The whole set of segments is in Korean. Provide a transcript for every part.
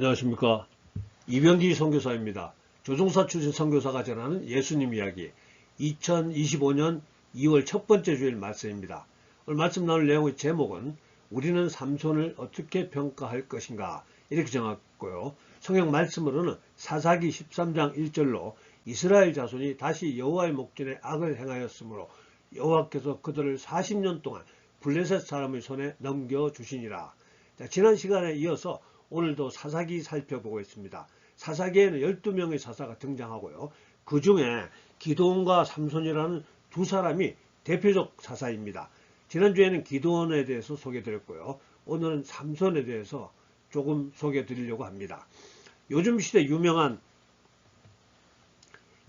안녕하십니까. 이병기 선교사입니다. 조종사 출신 선교사가 전하는 예수님 이야기 2025년 2월 첫 번째 주일 말씀입니다. 오늘 말씀 나눌 내용의 제목은 우리는 삼손을 어떻게 평가할 것인가 이렇게 정했고요. 성경 말씀으로는 사사기 13장 1절로 이스라엘 자손이 다시 여호와의 목전에 악을 행하였으므로 여호와께서 그들을 40년 동안 블레셋 사람의 손에 넘겨주시니라. 지난 시간에 이어서 오늘도 사사기 살펴보고 있습니다. 사사기에는 12명의 사사가 등장하고요. 그 중에 기드온과 삼손이라는 두 사람이 대표적 사사입니다. 지난주에는 기드온에 대해서 소개드렸고요. 오늘은 삼손에 대해서 조금 소개드리려고 합니다. 요즘 시대 유명한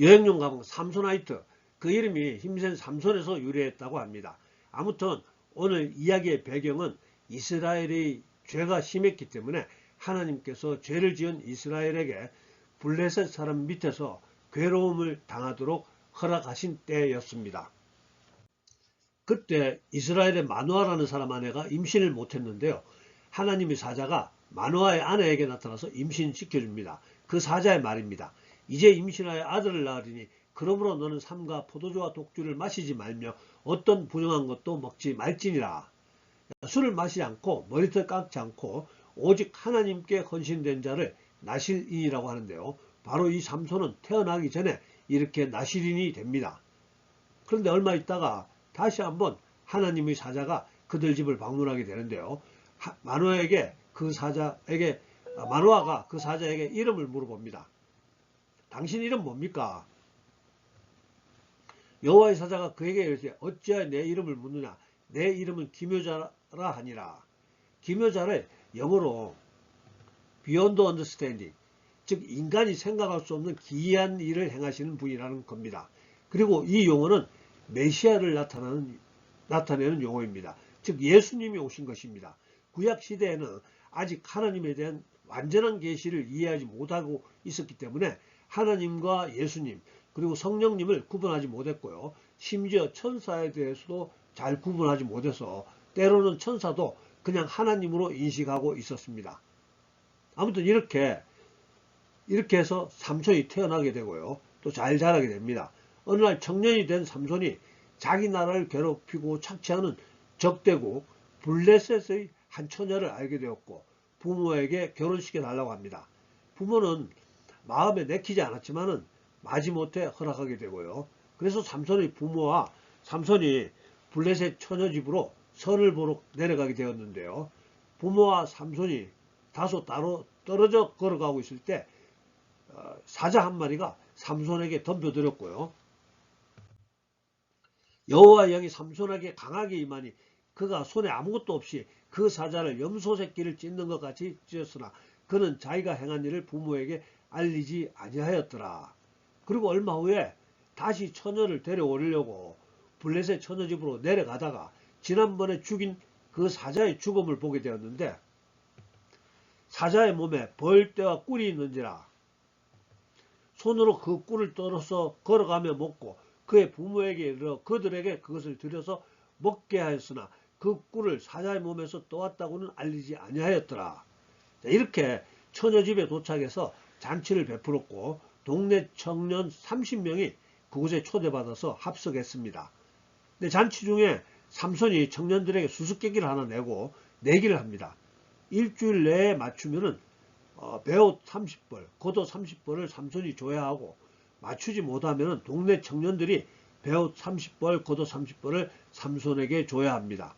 여행용 가방 삼손하이트, 그 이름이 힘센 삼손에서 유래했다고 합니다. 아무튼 오늘 이야기의 배경은 이스라엘의 죄가 심했기 때문에 하나님께서 죄를 지은 이스라엘에게 블레셋 사람 밑에서 괴로움을 당하도록 허락하신 때였습니다. 그때 이스라엘의 마누아라는 사람 아내가 임신을 못했는데요. 하나님의 사자가 마누아의 아내에게 나타나서 임신시켜줍니다. 그 사자의 말입니다. 이제 임신하여 아들을 낳으리니 그러므로 너는 삼가 포도주와 독주를 마시지 말며 어떤 불용한 것도 먹지 말지니라. 술을 마시지 않고 머리털 깎지 않고 오직 하나님께 헌신된 자를 나실인이라고 하는데요. 바로 이 삼손은 태어나기 전에 이렇게 나실인이 됩니다. 그런데 얼마 있다가 다시 한번 하나님의 사자가 그들 집을 방문하게 되는데요. 마누아가 그 사자에게 이름을 물어봅니다. 당신 이름 뭡니까? 여호와의 사자가 그에게 이르되 어찌하여 내 이름을 묻느냐? 내 이름은 기묘자라 하니라. 기묘자를 영어로 beyond understanding, 즉 인간이 생각할 수 없는 기이한 일을 행하시는 분이라는 겁니다. 그리고 이 용어는 메시아를 나타내는 용어입니다. 즉 예수님이 오신 것입니다. 구약 시대에는 아직 하나님에 대한 완전한 계시를 이해하지 못하고 있었기 때문에 하나님과 예수님 그리고 성령님을 구분하지 못했고요. 심지어 천사에 대해서도 잘 구분하지 못해서 때로는 천사도 그냥 하나님으로 인식하고 있었습니다. 아무튼 이렇게 해서 삼손이 태어나게 되고요. 또 잘 자라게 됩니다. 어느 날 청년이 된 삼손이 자기 나라를 괴롭히고 착취하는 적대국 블레셋의 한 처녀를 알게 되었고 부모에게 결혼시켜 달라고 합니다. 부모는 마음에 내키지 않았지만은 마지못해 허락하게 되고요. 그래서 삼손의 부모와 삼손이 블레셋 처녀 집으로 선을 보러 내려가게 되었는데요. 부모와 삼손이 다소 따로 떨어져 걸어가고 있을 때 사자 한 마리가 삼손에게 덤벼들었고요. 여호와의 영이 삼손에게 강하게 임하니 그가 손에 아무것도 없이 그 사자를 염소 새끼를 찢는 것 같이 찢었으나 그는 자기가 행한 일을 부모에게 알리지 아니하였더라. 그리고 얼마 후에 다시 처녀를 데려오려고 블레셋 처녀 집으로 내려가다가 지난번에 죽인 그 사자의 죽음을 보게 되었는데 사자의 몸에 벌떼와 꿀이 있는지라 손으로 그 꿀을 떨어서 걸어가며 먹고 그의 부모에게 이르러 그들에게 그것을 들여서 먹게 하였으나 그 꿀을 사자의 몸에서 떠왔다고는 알리지 아니하였더라. 이렇게 처녀 집에 도착해서 잔치를 베풀었고 동네 청년 30명이 그곳에 초대받아서 합석했습니다. 근데 잔치 중에 삼손이 청년들에게 수수께끼를 하나 내고 내기를 합니다. 일주일 내에 맞추면은 배옷 30벌, 겉옷 30벌을 삼손이 줘야 하고 맞추지 못하면은 동네 청년들이 배옷 30벌, 겉옷 30벌을 삼손에게 줘야 합니다.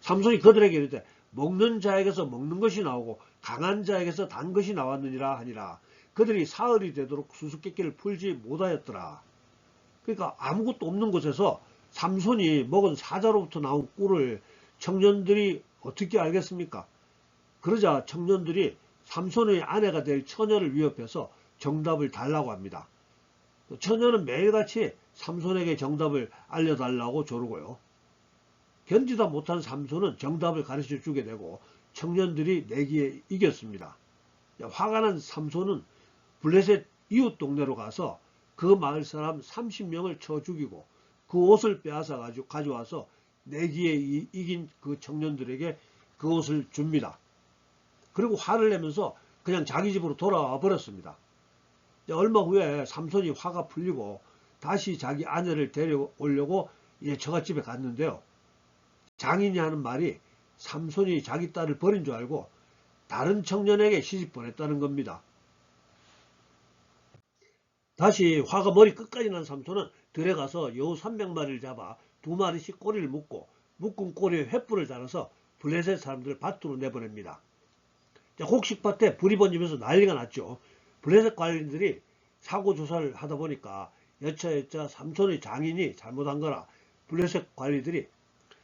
삼손이 그들에게 이르되 먹는 자에게서 먹는 것이 나오고 강한 자에게서 단 것이 나왔느니라 하니라. 그들이 사흘이 되도록 수수께끼를 풀지 못하였더라. 그러니까 아무것도 없는 곳에서 삼손이 먹은 사자로부터 나온 꿀을 청년들이 어떻게 알겠습니까? 그러자 청년들이 삼손의 아내가 될 처녀를 위협해서 정답을 달라고 합니다. 처녀는 매일같이 삼손에게 정답을 알려달라고 조르고요. 견디다 못한 삼손은 정답을 가르쳐 주게 되고 청년들이 내기에 이겼습니다. 화가 난 삼손은 블레셋 이웃 동네로 가서 그 마을 사람 30명을 쳐 죽이고 그 옷을 빼앗아 가져와서 내기에 이긴 그 청년들에게 그 옷을 줍니다. 그리고 화를 내면서 그냥 자기 집으로 돌아와 버렸습니다. 얼마 후에 삼손이 화가 풀리고 다시 자기 아내를 데려오려고 이제 처갓집에 갔는데요. 장인이 하는 말이 삼손이 자기 딸을 버린 줄 알고 다른 청년에게 시집 보냈다는 겁니다. 다시 화가 머리 끝까지 난 삼손은 들에 가서 여우 300마리를 잡아 2마리씩 꼬리를 묶고 묶은 꼬리에 횃불을 달아서 블레셋 사람들을 밭으로 내보냅니다. 곡식밭에 불이 번지면서 난리가 났죠. 블레셋 관리인들이 사고 조사를 하다 보니까 여차여차 삼손의 장인이 잘못한 거라 블레셋 관리들이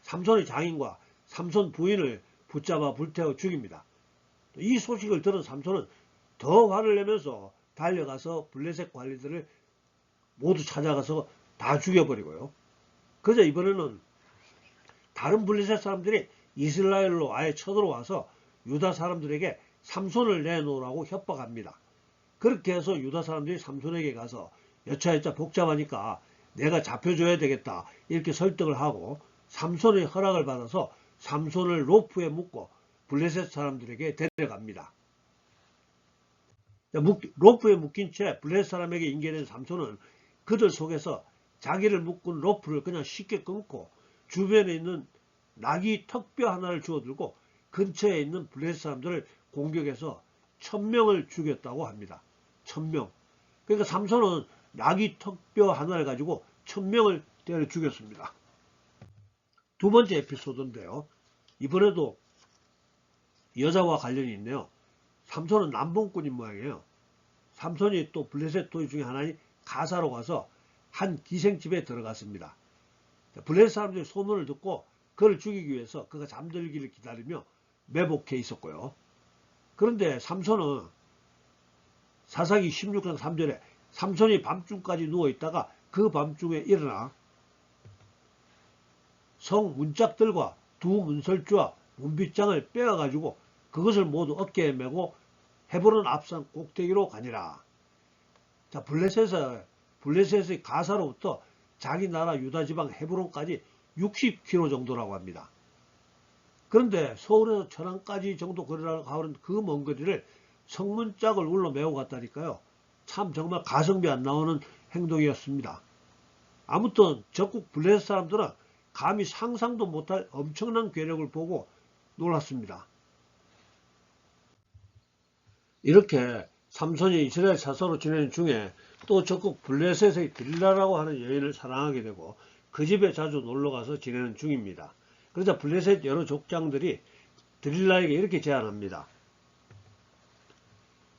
삼손의 장인과 삼손 부인을 붙잡아 불태워 죽입니다. 이 소식을 들은 삼손은 더 화를 내면서 달려가서 블레셋 관리들을 모두 찾아가서 다 죽여버리고요. 그러자 이번에는 다른 블레셋 사람들이 이스라엘로 아예 쳐들어와서 유다 사람들에게 삼손을 내놓으라고 협박합니다. 그렇게 해서 유다 사람들이 삼손에게 가서 여차여차 복잡하니까 내가 잡혀줘야 되겠다 이렇게 설득을 하고 삼손의 허락을 받아서 삼손을 로프에 묶고 블레셋 사람들에게 데려갑니다. 로프에 묶인 채 블레셋 사람에게 인계된 삼손은 그들 속에서 자기를 묶은 로프를 그냥 쉽게 끊고 주변에 있는 나귀 턱뼈 하나를 주워들고 근처에 있는 블레셋 사람들을 공격해서 1000명을 죽였다고 합니다. 1000명. 그러니까 삼손은 나귀 턱뼈 하나를 가지고 1000명을 때려 죽였습니다. 두 번째 에피소드인데요. 이번에도 여자와 관련이 있네요. 삼손은 남봉꾼인 모양이에요. 삼손이 또 블레셋 도시 중에 하나인 가사로 가서 한 기생집에 들어갔습니다. 블레셋 사람들이 소문을 듣고 그를 죽이기 위해서 그가 잠들기를 기다리며 매복해 있었고요. 그런데 삼손은 사사기 16장 3절에 삼손이 밤중까지 누워있다가 그 밤중에 일어나 성 문짝들과 두 문설주와 문빗장을 빼어가지고 그것을 모두 어깨에 메고 헤브론 앞산 꼭대기로 가니라. 자, 블레셋의 가사로부터 자기 나라 유다 지방 헤브론까지 60km 정도라고 합니다. 그런데 서울에서 천안까지 정도 거리라고 하는 그 먼 거리를 성문짝을 울러 메고 갔다니까요. 참 정말 가성비 안 나오는 행동이었습니다. 아무튼 적국 블레셋 사람들은 감히 상상도 못할 엄청난 괴력을 보고 놀랐습니다. 이렇게 삼손이 이스라엘 사서로 지내는 중에 또 적국 블레셋의 들릴라라고 하는 여인을 사랑하게 되고 그 집에 자주 놀러가서 지내는 중입니다. 그러자 블레셋 여러 족장들이 들릴라에게 이렇게 제안합니다.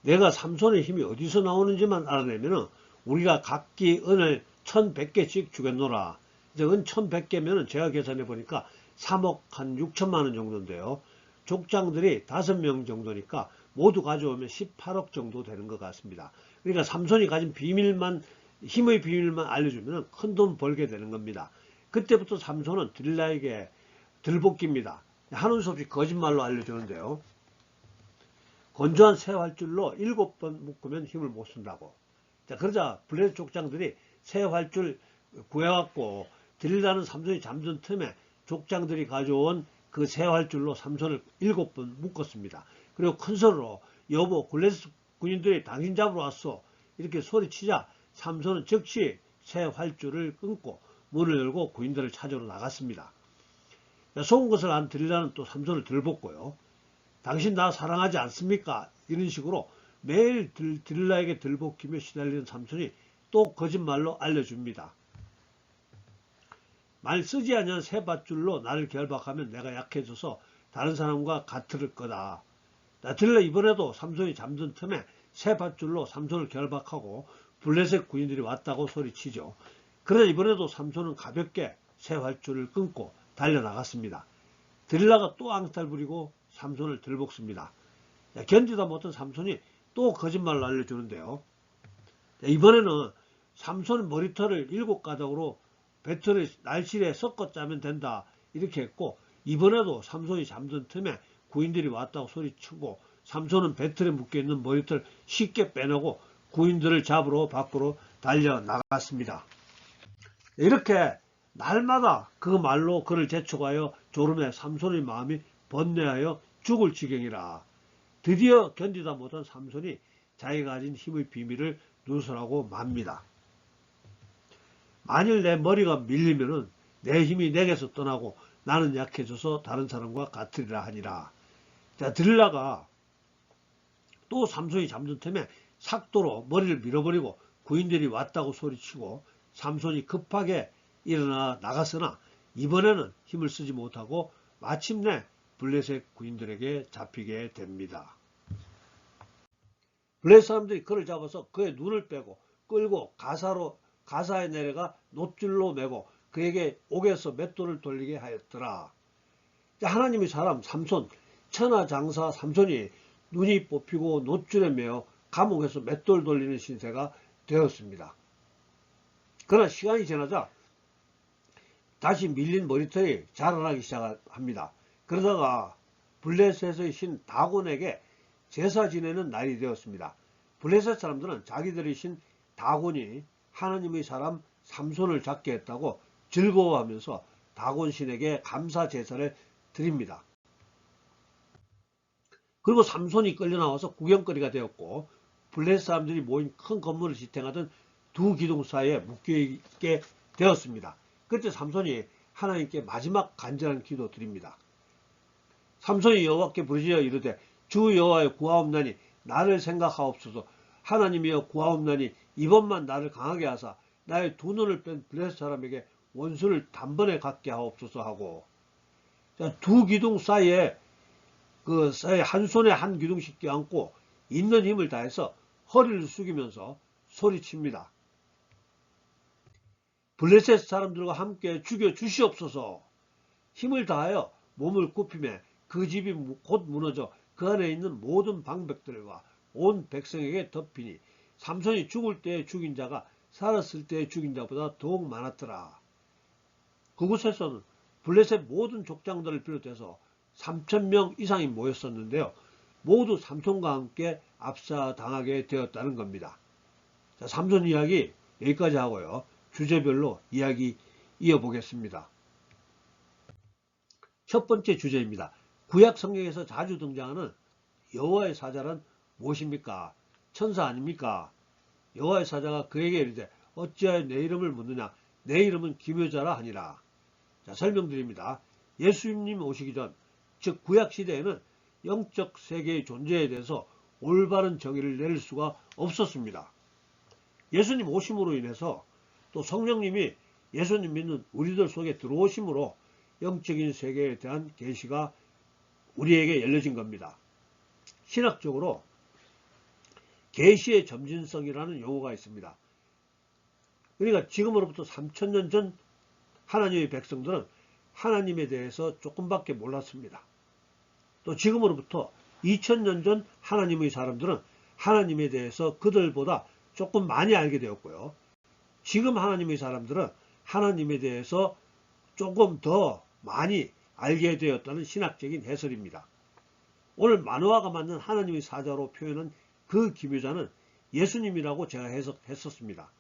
내가 삼손의 힘이 어디서 나오는지만 알아내면 우리가 각기 은을 1100개씩 주겠노라. 이제 은 1100개면 제가 계산해 보니까 3억 한 6천만원 정도인데요. 족장들이 5명 정도니까 모두 가져오면 18억 정도 되는 것 같습니다. 그러니까 삼손이 가진 힘의 비밀만 알려주면 큰 돈 벌게 되는 겁니다. 그때부터 삼손은 들릴라에게 들볶입니다. 하는 수 없이 거짓말로 알려주는데요. 건조한 새 활줄로 7번 묶으면 힘을 못 쓴다고. 자, 그러자 블레셋 족장들이 새 활줄 구해갖고 들릴라는 삼손이 잠든 틈에 족장들이 가져온 그 새 활줄로 삼손을 7번 묶었습니다. 그리고 큰 소리로 여보 블레셋 군인들이 당신 잡으러 왔어 이렇게 소리치자 삼손은 즉시 새 활줄을 끊고 문을 열고 군인들을 찾으러 나갔습니다. 속은 것을 안 들릴라는 또 삼손을 들볶고요. 당신 나 사랑하지 않습니까? 이런 식으로 매일 들릴라에게 들볶이며 시달리는 삼손이 또 거짓말로 알려줍니다. 말 쓰지 않은 새 밧줄로 나를 결박하면 내가 약해져서 다른 사람과 같을 거다. 들릴라 이번에도 삼손이 잠든 틈에 새 밧줄로 삼손을 결박하고 블레셋 군인들이 왔다고 소리치죠. 그러자 이번에도 삼손은 가볍게 새 밧줄을 끊고 달려나갔습니다. 들릴라가 또 앙탈 부리고 삼손을 들볶습니다. 견디다 못한 삼손이 또 거짓말을 알려주는데요. 이번에는 삼손 머리털을 7가닥으로 배틀의 날실에 섞어 짜면 된다 이렇게 했고 이번에도 삼손이 잠든 틈에 구인들이 왔다고 소리치고 삼손은 배틀에 묶여있는 머리털을 쉽게 빼내고 구인들을 잡으러 밖으로 달려나갔습니다. 이렇게 날마다 그 말로 그를 재촉하여 졸음에 삼손의 마음이 번뇌하여 죽을 지경이라. 드디어 견디다 못한 삼손이 자기가 가진 힘의 비밀을 누설하고 맙니다. 만일 내 머리가 밀리면은 내 힘이 내게서 떠나고 나는 약해져서 다른 사람과 같으리라 하니라. 자, 들라가 또 삼손이 잠든 틈에 삭도로 머리를 밀어버리고 구인들이 왔다고 소리치고 삼손이 급하게 일어나 나갔으나 이번에는 힘을 쓰지 못하고 마침내 블레셋 구인들에게 잡히게 됩니다. 블레셋 사람들이 그를 잡아서 그의 눈을 빼고 끌고 가사에 내려가 놋줄로 매고 그에게 옥에서 맷돌을 돌리게 하였더라. 하나님의 사람 삼손, 천하장사 삼손이 눈이 뽑히고 놋줄에 매어 감옥에서 맷돌 돌리는 신세가 되었습니다. 그러나 시간이 지나자 다시 밀린 머리털이 자라나기 시작합니다. 그러다가 블레셋의 신 다곤에게 제사 지내는 날이 되었습니다. 블레셋 사람들은 자기들의 신 다곤이 하나님의 사람 삼손을 잡게 했다고 즐거워하면서 다곤 신에게 감사 제사를 드립니다. 그리고 삼손이 끌려나와서 구경거리가 되었고 블레셋 사람들이 모인 큰 건물을 지탱하던 두 기둥 사이에 묶여있게 되었습니다. 그때 삼손이 하나님께 마지막 간절한 기도 드립니다. 삼손이 여호와께 부르짖어 이르되 주 여호와여 구하옵나니 나를 생각하옵소서. 하나님이여 구하옵나니 이번만 나를 강하게 하사 나의 두 눈을 뺀 블레셋 사람에게 원수를 단번에 갖게 하옵소서 하고, 두 기둥 사이에 한 손에 한 기둥씩 껴안고 있는 힘을 다해서 허리를 숙이면서 소리칩니다. 블레셋 사람들과 함께 죽여 주시옵소서. 힘을 다하여 몸을 굽히매 그 집이 곧 무너져 그 안에 있는 모든 방백들과 온 백성에게 덮이니 삼손이 죽을 때에 죽인 자가 살았을 때에 죽인 자보다 더욱 많았더라. 그곳에서는 블레셋 모든 족장들을 비롯해서 3,000명 이상이 모였었는데요. 모두 삼손과 함께 압사당하게 되었다는 겁니다. 자, 삼손 이야기 여기까지 하고요. 주제별로 이야기 이어보겠습니다. 첫 번째 주제입니다. 구약 성경에서 자주 등장하는 여호와의 사자란 무엇입니까? 천사 아닙니까? 여호와의 사자가 그에게 이르되 어찌하여 내 이름을 묻느냐? 내 이름은 기묘자라 하니라. 자, 설명드립니다. 예수님 오시기 전, 즉 구약 시대에는 영적 세계의 존재에 대해서 올바른 정의를 내릴 수가 없었습니다. 예수님 오심으로 인해서 또 성령님이 예수님 믿는 우리들 속에 들어오심으로 영적인 세계에 대한 계시가 우리에게 열려진 겁니다. 신학적으로 계시의 점진성이라는 용어가 있습니다. 그러니까 지금으로부터 3,000년 전 하나님의 백성들은 하나님에 대해서 조금밖에 몰랐습니다. 또 지금으로부터 2000년 전 하나님의 사람들은 하나님에 대해서 그들보다 조금 많이 알게 되었고요. 지금 하나님의 사람들은 하나님에 대해서 조금 더 많이 알게 되었다는 신학적인 해설입니다. 오늘 만화가 맞는 하나님의 사자로 표현한 그 기묘자는 예수님이라고 제가 해석했었습니다.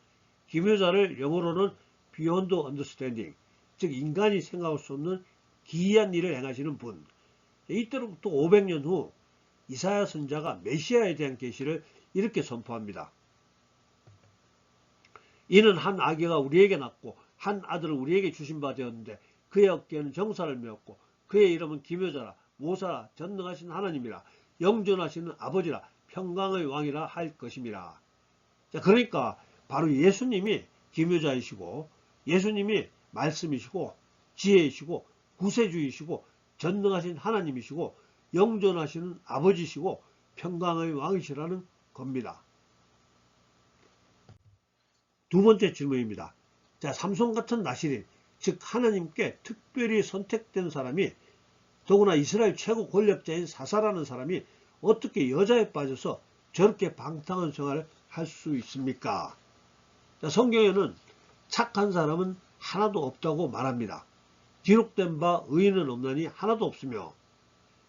기묘자를 영어로는 beyond understanding, 즉 인간이 생각할 수 없는 기이한 일을 행하시는 분. 이때로부터 500년 후 이사야 선자가 메시아에 대한 계시를 이렇게 선포합니다. 이는 한 아기가 우리에게 낳고 한 아들을 우리에게 주신 바 되었는데 그의 어깨에는 정사를 메었고 그의 이름은 기묘자라 모사라 전능하신 하나님이라 영존하시는 아버지라 평강의 왕이라 할 것임이라. 자, 그러니까 바로 예수님이 기묘자이시고 예수님이 말씀이시고 지혜이시고 구세주이시고 전능하신 하나님이시고 영존하시는 아버지시고 평강의 왕이시라는 겁니다. 두 번째 질문입니다. 자, 삼손 같은 나시린, 즉 하나님께 특별히 선택된 사람이, 더구나 이스라엘 최고 권력자인 사사라는 사람이 어떻게 여자에 빠져서 저렇게 방탕한 생활을 할 수 있습니까? 자, 성경에는 착한 사람은 하나도 없다고 말합니다. 기록된 바 의인은 없나니 하나도 없으며,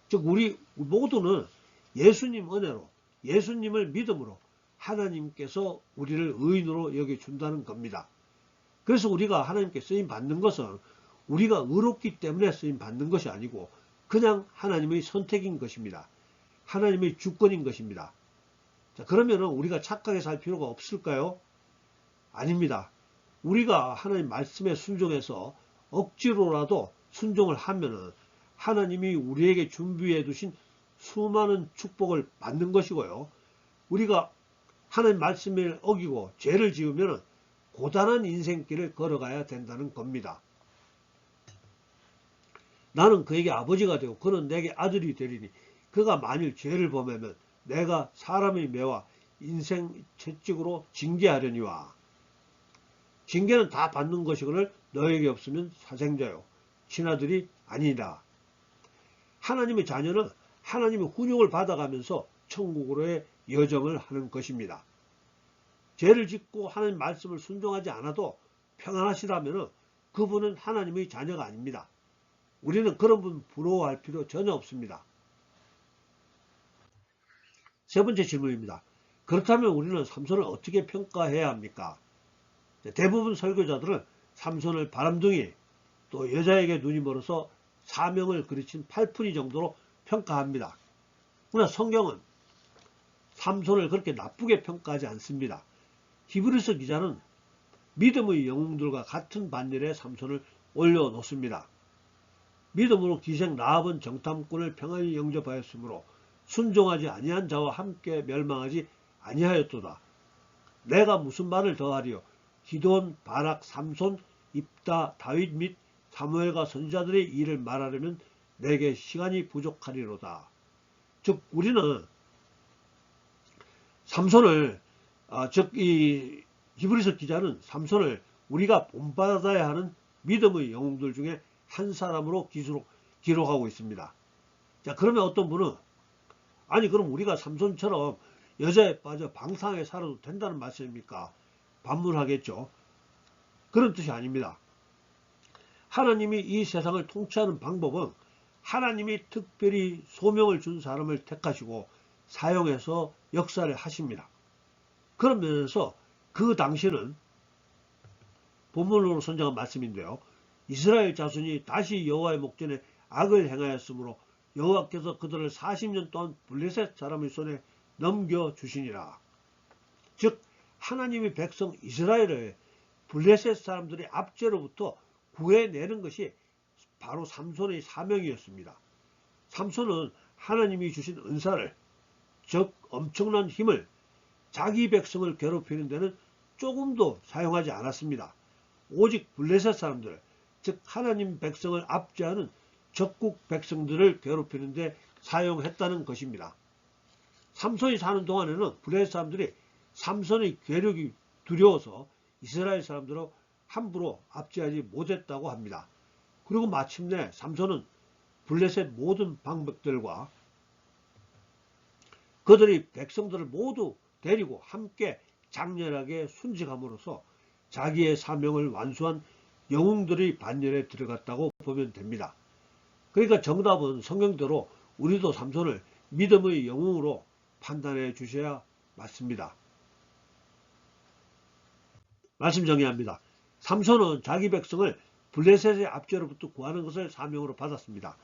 즉 우리 모두는 예수님 은혜로 예수님을 믿음으로 하나님께서 우리를 의인으로 여겨준다는 겁니다. 그래서 우리가 하나님께 쓰임 받는 것은 우리가 의롭기 때문에 쓰임 받는 것이 아니고 그냥 하나님의 선택인 것입니다. 하나님의 주권인 것입니다. 자, 그러면은 우리가 착하게 살 필요가 없을까요? 아닙니다. 우리가 하나님 말씀에 순종해서 억지로라도 순종을 하면은 하나님이 우리에게 준비해 두신 수많은 축복을 받는 것이고요. 우리가 하나님 말씀을 어기고 죄를 지으면 고단한 인생길을 걸어가야 된다는 겁니다. 나는 그에게 아버지가 되고 그는 내게 아들이 되리니 그가 만일 죄를 범하면 내가 사람의 매와 인생 채찍으로 징계하려니와. 징계는 다 받는 것이거늘 너에게 없으면 사생자요 친아들이 아니라. 하나님의 자녀는 하나님의 훈육을 받아가면서 천국으로의 여정을 하는 것입니다. 죄를 짓고 하나님 말씀을 순종하지 않아도 평안하시다면 그분은 하나님의 자녀가 아닙니다. 우리는 그런 분 부러워할 필요 전혀 없습니다. 세 번째 질문입니다. 그렇다면 우리는 삼손을 어떻게 평가해야 합니까? 대부분 설교자들은 삼손을 바람둥이, 또 여자에게 눈이 멀어서 사명을 그르친 팔푼이 정도로 평가합니다. 그러나 성경은 삼손을 그렇게 나쁘게 평가하지 않습니다. 히브리서 기자는 믿음의 영웅들과 같은 반열에 삼손을 올려놓습니다. 믿음으로 기생 라합은 정탐꾼을 평안히 영접하였으므로 순종하지 아니한 자와 함께 멸망하지 아니하였도다. 내가 무슨 말을 더하리요? 기드온, 바락, 삼손, 입다, 다윗 및 사무엘과 선지자들의 일을 말하려면 내게 시간이 부족하리로다. 즉 우리는 삼손을 이 히브리서 기자는 삼손을 우리가 본받아야 하는 믿음의 영웅들 중에 한 사람으로 기록하고 있습니다. 자, 그러면 어떤 분은 아니 그럼 우리가 삼손처럼 여자에 빠져 방탕하게 살아도 된다는 말씀입니까? 반문하겠죠. 그런 뜻이 아닙니다. 하나님이 이 세상을 통치하는 방법은 하나님이 특별히 소명을 준 사람을 택하시고 사용해서 역사를 하십니다. 그런 면에서 그 당시는 본문으로 선정한 말씀인데요. 이스라엘 자손이 다시 여호와의 목전에 악을 행하였으므로 여호와께서 그들을 40년 동안 블레셋 사람의 손에 넘겨주시니라. 즉 하나님의 백성 이스라엘을 블레셋 사람들의 압제로부터 구해내는 것이 바로 삼손의 사명이었습니다. 삼손은 하나님이 주신 은사를, 즉 엄청난 힘을 자기 백성을 괴롭히는 데는 조금도 사용하지 않았습니다. 오직 블레셋 사람들, 즉 하나님 백성을 압제하는 적국 백성들을 괴롭히는 데 사용했다는 것입니다. 삼손이 사는 동안에는 블레셋 사람들이 삼손의 괴력이 두려워서 이스라엘 사람들을 함부로 압제하지 못했다고 합니다. 그리고 마침내 삼손은 블레셋 모든 방백들과 그들의 백성들을 모두 데리고 함께 장렬하게 순직함으로써 자기의 사명을 완수한 영웅들의 반열에 들어갔다고 보면 됩니다. 그러니까 정답은 성경대로 우리도 삼손을 믿음의 영웅으로 판단해 주셔야 맞습니다. 말씀 정리합니다. 삼손은 자기 백성을 블레셋의 압제로부터 구하는 것을 사명으로 받았습니다.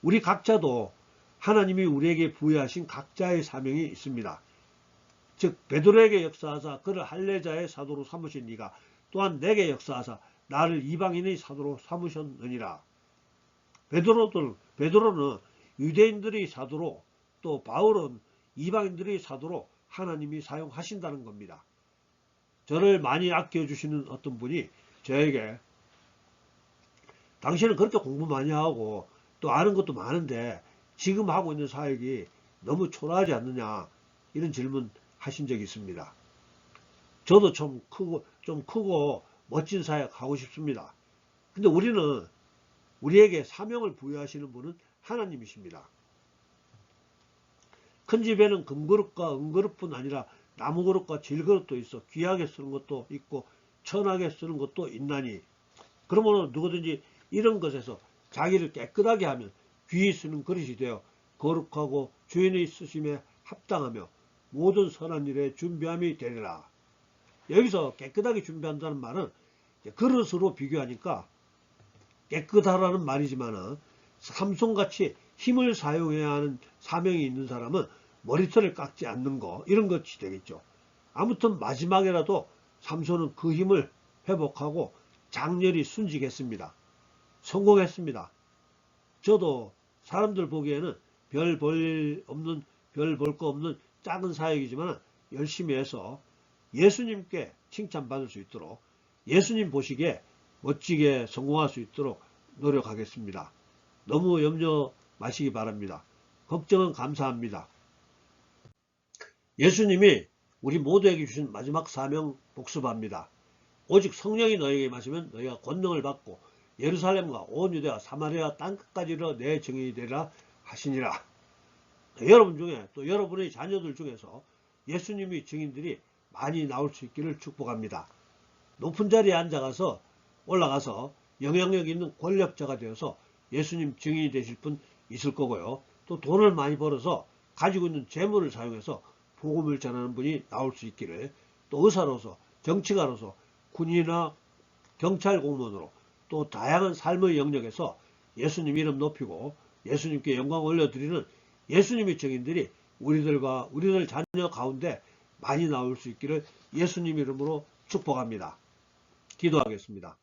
우리 각자도 하나님이 우리에게 부여하신 각자의 사명이 있습니다. 즉 베드로에게 역사하사 그를 할례자의 사도로 삼으신 이가 또한 내게 역사하사 나를 이방인의 사도로 삼으셨느니라. 베드로는 유대인들의 사도로, 또 바울은 이방인들의 사도로 하나님이 사용하신다는 겁니다. 저를 많이 아껴주시는 어떤 분이 저에게 당신은 그렇게 공부 많이 하고 또 아는 것도 많은데 지금 하고 있는 사역이 너무 초라하지 않느냐, 이런 질문 하신 적이 있습니다. 저도 좀 크고 멋진 사역 하고 싶습니다. 근데 우리에게 사명을 부여하시는 분은 하나님이십니다. 큰 집에는 금그릇과 은그릇뿐 아니라 나무그릇과 질그릇도 있어 귀하게 쓰는 것도 있고 천하게 쓰는 것도 있나니, 그러면 누구든지 이런 것에서 자기를 깨끗하게 하면 귀히 쓰는 그릇이 되어 거룩하고 주인의 쓰심에 합당하며 모든 선한 일에 준비함이 되리라. 여기서 깨끗하게 준비한다는 말은 그릇으로 비교하니까 깨끗하라는 말이지만은 삼손같이 힘을 사용해야 하는 사명이 있는 사람은 머리털을 깎지 않는 거, 이런 것이 되겠죠. 아무튼 마지막에라도 삼손은 그 힘을 회복하고 장렬히 순직했습니다. 성공했습니다. 저도 사람들 보기에는 별 볼 거 없는 작은 사역이지만 열심히 해서 예수님께 칭찬받을 수 있도록, 예수님 보시기에 멋지게 성공할 수 있도록 노력하겠습니다. 너무 염려 마시기 바랍니다. 걱정은 감사합니다. 예수님이 우리 모두에게 주신 마지막 사명 복습합니다. 오직 성령이 너에게 임하시면 너희가 권능을 받고 예루살렘과 온 유대와 사마리아 땅끝까지 이르러 내 증인이 되리라 하시니라. 여러분 중에, 또 여러분의 자녀들 중에서 예수님의 증인들이 많이 나올 수 있기를 축복합니다. 높은 자리에 올라가서 영향력 있는 권력자가 되어서 예수님 증인이 되실 분 있을 거고요. 또 돈을 많이 벌어서 가지고 있는 재물을 사용해서 복음을 전하는 분이 나올 수 있기를, 또 의사로서, 정치가로서, 군인이나 경찰 공무원으로, 또 다양한 삶의 영역에서 예수님 이름 높이고 예수님께 영광 올려드리는 예수님의 증인들이 우리들 자녀 가운데 많이 나올 수 있기를 예수님 이름으로 축복합니다. 기도하겠습니다.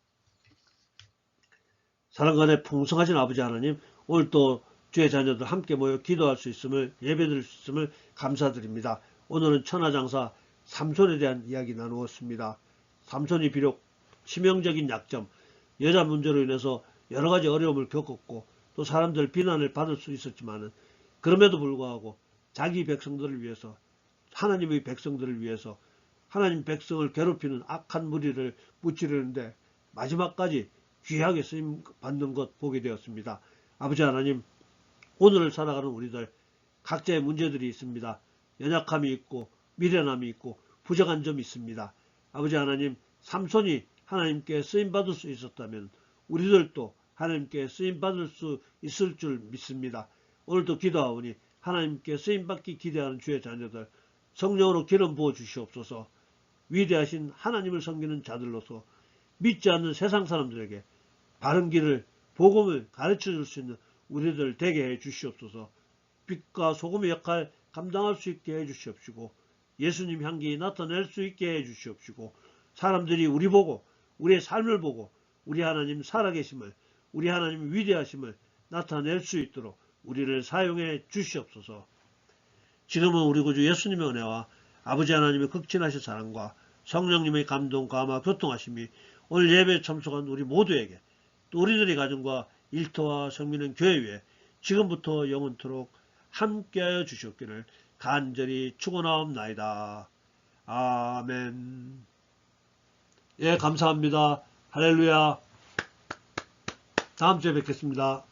사랑간에 풍성하신 아버지 하나님, 오늘 또 주의 자녀들 함께 모여 기도할 수 있음을, 예배드릴 수 있음을 감사드립니다. 오늘은 천하장사 삼손에 대한 이야기 나누었습니다. 삼손이 비록 치명적인 약점, 여자 문제로 인해서 여러 가지 어려움을 겪었고 또 사람들 비난을 받을 수 있었지만은, 그럼에도 불구하고 자기 백성들을 위해서, 하나님의 백성들을 위해서 하나님 백성을 괴롭히는 악한 무리를 무찌르는데 마지막까지 귀하게 쓰임 받는 것 보게 되었습니다. 아버지 하나님, 오늘을 살아가는 우리들 각자의 문제들이 있습니다. 연약함이 있고 미련함이 있고 부정한 점이 있습니다. 아버지 하나님, 삼손이 하나님께 쓰임받을 수 있었다면 우리들도 하나님께 쓰임받을 수 있을 줄 믿습니다. 오늘도 기도하오니 하나님께 쓰임받기 기대하는 주의 자녀들 성령으로 기름 부어 주시옵소서. 위대하신 하나님을 섬기는 자들로서 믿지 않는 세상 사람들에게 바른 길을, 복음을 가르쳐 줄 수 있는 우리들 되게 해 주시옵소서. 빛과 소금의 역할 감당할 수 있게 해 주시옵시고, 예수님 향기 나타낼 수 있게 해 주시옵시고, 사람들이 우리 보고, 우리의 삶을 보고 우리 하나님 살아계심을, 우리 하나님 위대하심을 나타낼 수 있도록 우리를 사용해 주시옵소서. 지금은 우리 구주 예수님의 은혜와 아버지 하나님의 극진하신 사랑과 성령님의 감동, 감화, 교통하심이 오늘 예배에 참석한 우리 모두에게, 또 우리들의 가정과 일터와 성민은 교회 위에 지금부터 영원토록 함께하여 주시옵기를 간절히 축원하옵나이다. 아멘. 예, 감사합니다. 할렐루야. 다음 주에 뵙겠습니다.